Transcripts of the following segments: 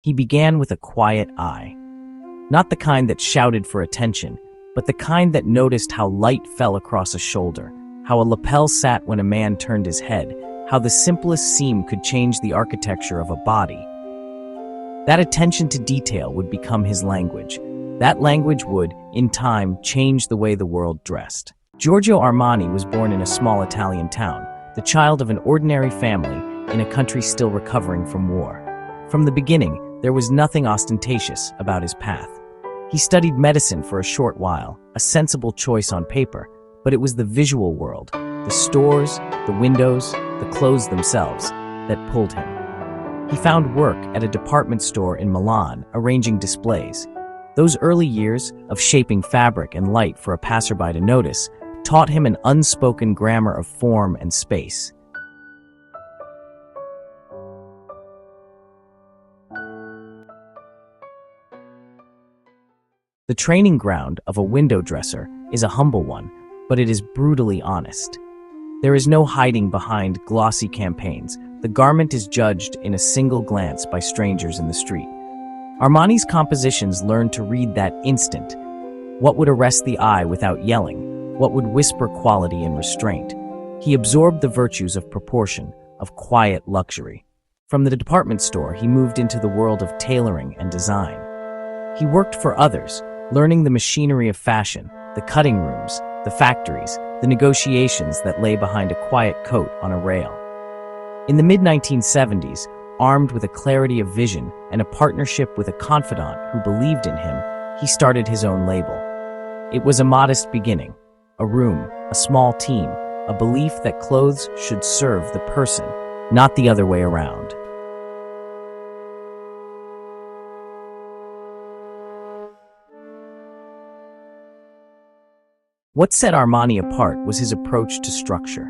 He began with a quiet eye. Not the kind that shouted for attention, but the kind that noticed how light fell across a shoulder, how a lapel sat when a man turned his head, how the simplest seam could change the architecture of a body. That attention to detail would become his language. That language would, in time, change the way the world dressed. Giorgio Armani was born in a small Italian town, the child of an ordinary family in a country still recovering from war. From the beginning, there was nothing ostentatious about his path. He studied medicine for a short while, a sensible choice on paper, but it was the visual world, the stores, the windows, the clothes themselves, that pulled him. He found work at a department store in Milan, arranging displays. Those early years of shaping fabric and light for a passerby to notice taught him an unspoken grammar of form and space. The training ground of a window dresser is a humble one, but it is brutally honest. There is no hiding behind glossy campaigns. The garment is judged in a single glance by strangers in the street. Armani's compositions learned to read that instant. What would arrest the eye without yelling? What would whisper quality and restraint? He absorbed the virtues of proportion, of quiet luxury. From the department store, he moved into the world of tailoring and design. He worked for others, learning the machinery of fashion, the cutting rooms, the factories, the negotiations that lay behind a quiet coat on a rail. In the mid-1970s, armed with a clarity of vision and a partnership with a confidant who believed in him, he started his own label. It was a modest beginning, a room, a small team, a belief that clothes should serve the person, not the other way around. What set Armani apart was his approach to structure.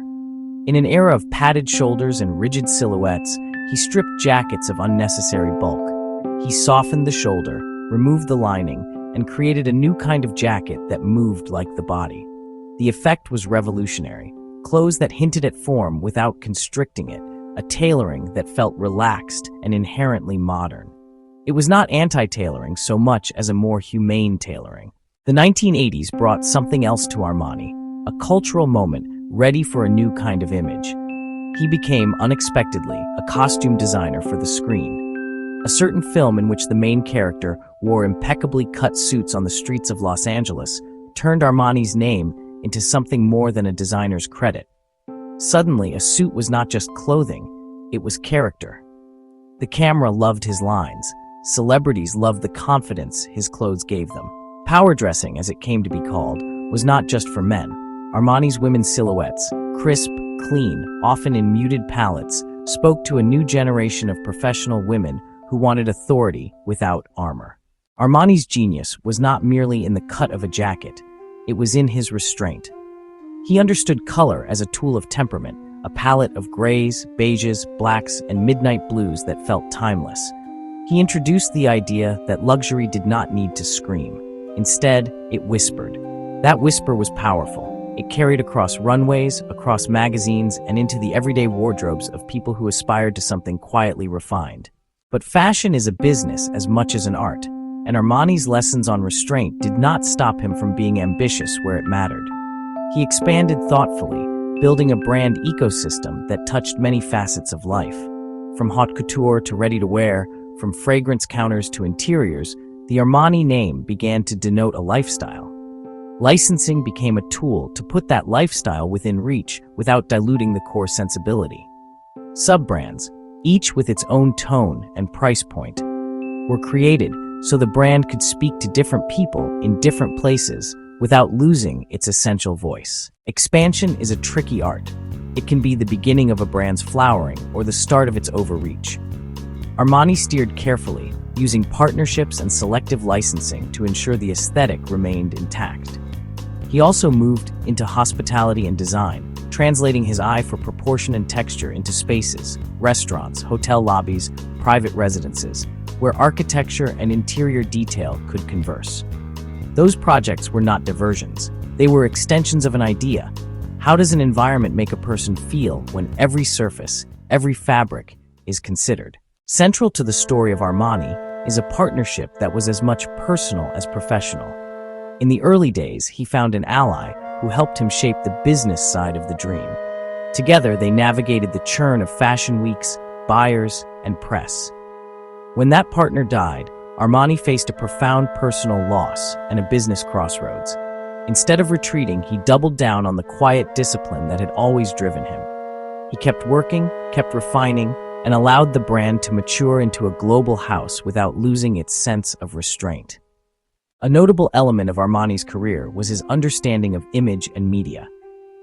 In an era of padded shoulders and rigid silhouettes, he stripped jackets of unnecessary bulk. He softened the shoulder, removed the lining, and created a new kind of jacket that moved like the body. The effect was revolutionary. Clothes that hinted at form without constricting it, a tailoring that felt relaxed and inherently modern. It was not anti-tailoring so much as a more humane tailoring. The 1980s brought something else to Armani, a cultural moment ready for a new kind of image. He became, unexpectedly, a costume designer for the screen. A certain film in which the main character wore impeccably cut suits on the streets of Los Angeles turned Armani's name into something more than a designer's credit. Suddenly, a suit was not just clothing, it was character. The camera loved his lines. Celebrities loved the confidence his clothes gave them. Power dressing, as it came to be called, was not just for men. Armani's women's silhouettes, crisp, clean, often in muted palettes, spoke to a new generation of professional women who wanted authority without armor. Armani's genius was not merely in the cut of a jacket, it was in his restraint. He understood color as a tool of temperament, a palette of grays, beiges, blacks, and midnight blues that felt timeless. He introduced the idea that luxury did not need to scream. Instead, it whispered. That whisper was powerful. It carried across runways, across magazines, and into the everyday wardrobes of people who aspired to something quietly refined. But fashion is a business as much as an art, and Armani's lessons on restraint did not stop him from being ambitious where it mattered. He expanded thoughtfully, building a brand ecosystem that touched many facets of life. From haute couture to ready-to-wear, from fragrance counters to interiors, the Armani name began to denote a lifestyle. Licensing became a tool to put that lifestyle within reach without diluting the core sensibility. Sub-brands, each with its own tone and price point, were created so the brand could speak to different people in different places without losing its essential voice. Expansion is a tricky art. It can be the beginning of a brand's flowering or the start of its overreach. Armani steered carefully, using partnerships and selective licensing to ensure the aesthetic remained intact. He also moved into hospitality and design, translating his eye for proportion and texture into spaces, restaurants, hotel lobbies, private residences, where architecture and interior detail could converse. Those projects were not diversions. They were extensions of an idea. How does an environment make a person feel when every surface, every fabric, is considered? Central to the story of Armani is a partnership that was as much personal as professional. In the early days, he found an ally who helped him shape the business side of the dream. Together, they navigated the churn of fashion weeks, buyers, and press. When that partner died, Armani faced a profound personal loss and a business crossroads. Instead of retreating, he doubled down on the quiet discipline that had always driven him. He kept working, kept refining, and allowed the brand to mature into a global house without losing its sense of restraint. A notable element of Armani's career was his understanding of image and media.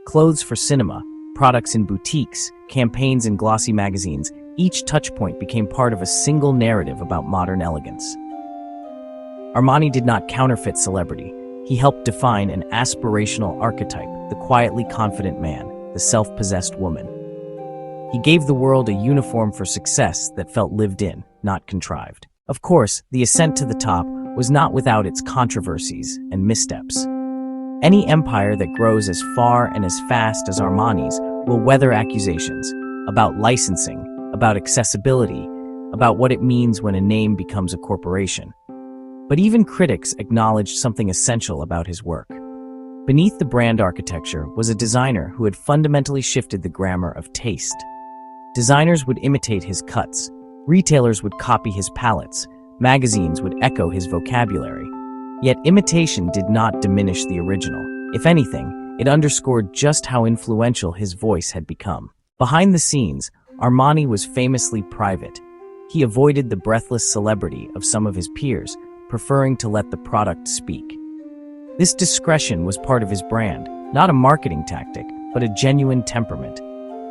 Clothes for cinema, products in boutiques, campaigns in glossy magazines, each touchpoint became part of a single narrative about modern elegance. Armani did not counterfeit celebrity. He helped define an aspirational archetype, the quietly confident man, the self-possessed woman. He gave the world a uniform for success that felt lived in, not contrived. Of course, the ascent to the top was not without its controversies and missteps. Any empire that grows as far and as fast as Armani's will weather accusations about licensing, about accessibility, about what it means when a name becomes a corporation. But even critics acknowledged something essential about his work. Beneath the brand architecture was a designer who had fundamentally shifted the grammar of taste. Designers would imitate his cuts, retailers would copy his palettes, magazines would echo his vocabulary. Yet imitation did not diminish the original. If anything, it underscored just how influential his voice had become. Behind the scenes, Armani was famously private. He avoided the breathless celebrity of some of his peers, preferring to let the product speak. This discretion was part of his brand, not a marketing tactic, but a genuine temperament.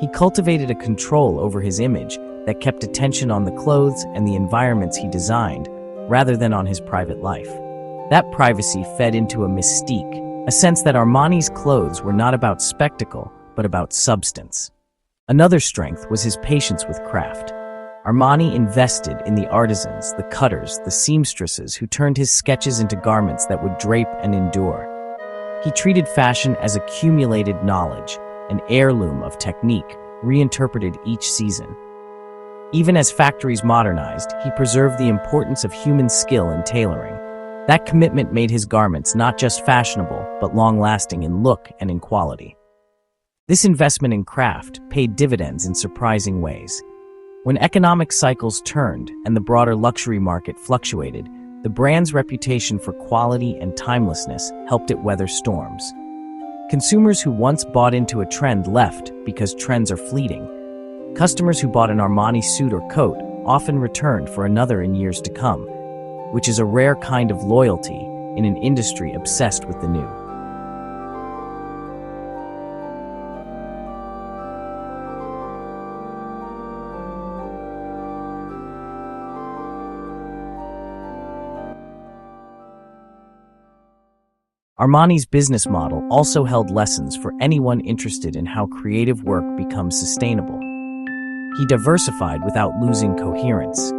He cultivated a control over his image that kept attention on the clothes and the environments he designed, rather than on his private life. That privacy fed into a mystique, a sense that Armani's clothes were not about spectacle, but about substance. Another strength was his patience with craft. Armani invested in the artisans, the cutters, the seamstresses who turned his sketches into garments that would drape and endure. He treated fashion as accumulated knowledge, an heirloom of technique, reinterpreted each season. Even as factories modernized, he preserved the importance of human skill in tailoring. That commitment made his garments not just fashionable, but long-lasting in look and in quality. This investment in craft paid dividends in surprising ways. When economic cycles turned and the broader luxury market fluctuated, the brand's reputation for quality and timelessness helped it weather storms. Consumers who once bought into a trend left because trends are fleeting. Customers who bought an Armani suit or coat often returned for another in years to come, which is a rare kind of loyalty in an industry obsessed with the new. Armani's business model also held lessons for anyone interested in how creative work becomes sustainable. He diversified without losing coherence.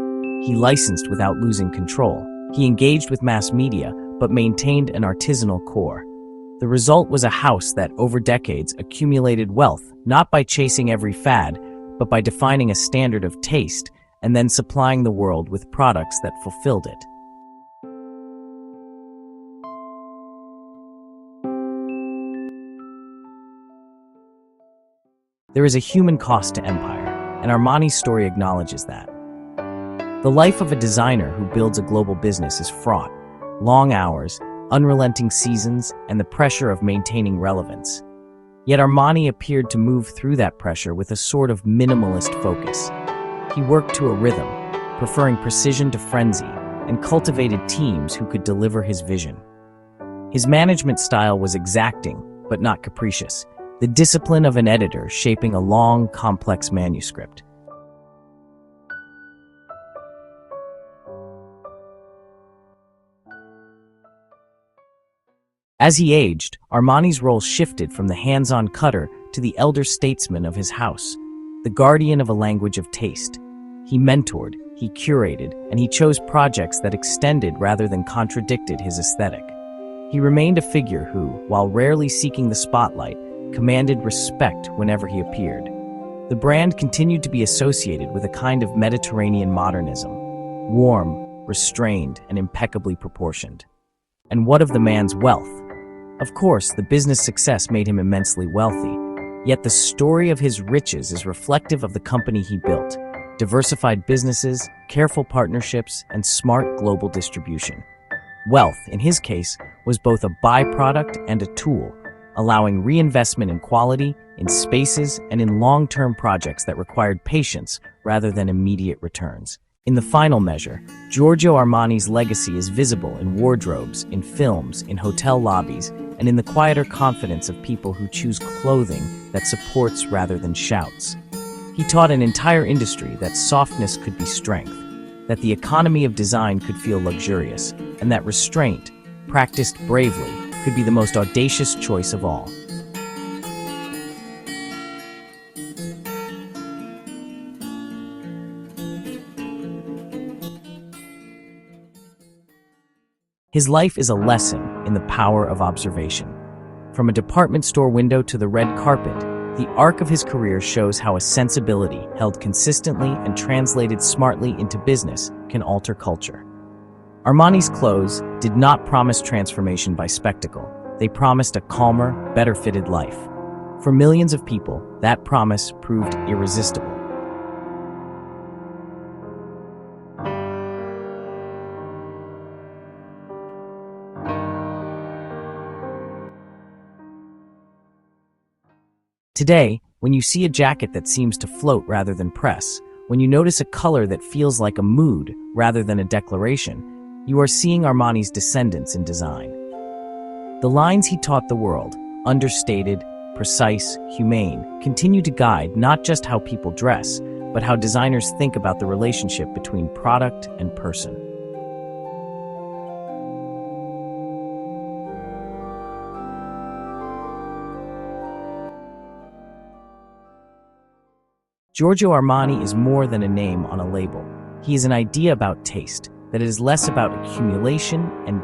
He licensed without losing control. He engaged with mass media, but maintained an artisanal core. The result was a house that, over decades, accumulated wealth, not by chasing every fad, but by defining a standard of taste and then supplying the world with products that fulfilled it. There is a human cost to empire, and Armani's story acknowledges that. The life of a designer who builds a global business is fraught. Long hours, unrelenting seasons, and the pressure of maintaining relevance. Yet Armani appeared to move through that pressure with a sort of minimalist focus. He worked to a rhythm, preferring precision to frenzy, and cultivated teams who could deliver his vision. His management style was exacting, but not capricious. The discipline of an editor shaping a long, complex manuscript. As he aged, Armani's role shifted from the hands-on cutter to the elder statesman of his house, the guardian of a language of taste. He mentored, he curated, and he chose projects that extended rather than contradicted his aesthetic. He remained a figure who, while rarely seeking the spotlight, commanded respect whenever he appeared. The brand continued to be associated with a kind of Mediterranean modernism, warm, restrained, and impeccably proportioned. And what of the man's wealth? Of course, the business success made him immensely wealthy, yet the story of his riches is reflective of the company he built: diversified businesses, careful partnerships, and smart global distribution. Wealth, in his case, was both a byproduct and a tool, allowing reinvestment in quality, in spaces, and in long-term projects that required patience rather than immediate returns. In the final measure, Giorgio Armani's legacy is visible in wardrobes, in films, in hotel lobbies, and in the quieter confidence of people who choose clothing that supports rather than shouts. He taught an entire industry that softness could be strength, that the economy of design could feel luxurious, and that restraint, practiced bravely, could be the most audacious choice of all. His life is a lesson in the power of observation. From a department store window to the red carpet, the arc of his career shows how a sensibility held consistently and translated smartly into business can alter culture. Armani's clothes did not promise transformation by spectacle. They promised a calmer, better-fitted life. For millions of people, that promise proved irresistible. Today, when you see a jacket that seems to float rather than press, when you notice a color that feels like a mood rather than a declaration, you are seeing Armani's descendants in design. The lines he taught the world, understated, precise, humane, continue to guide not just how people dress, but how designers think about the relationship between product and person. Giorgio Armani is more than a name on a label. He is an idea about taste, that it is less about accumulation and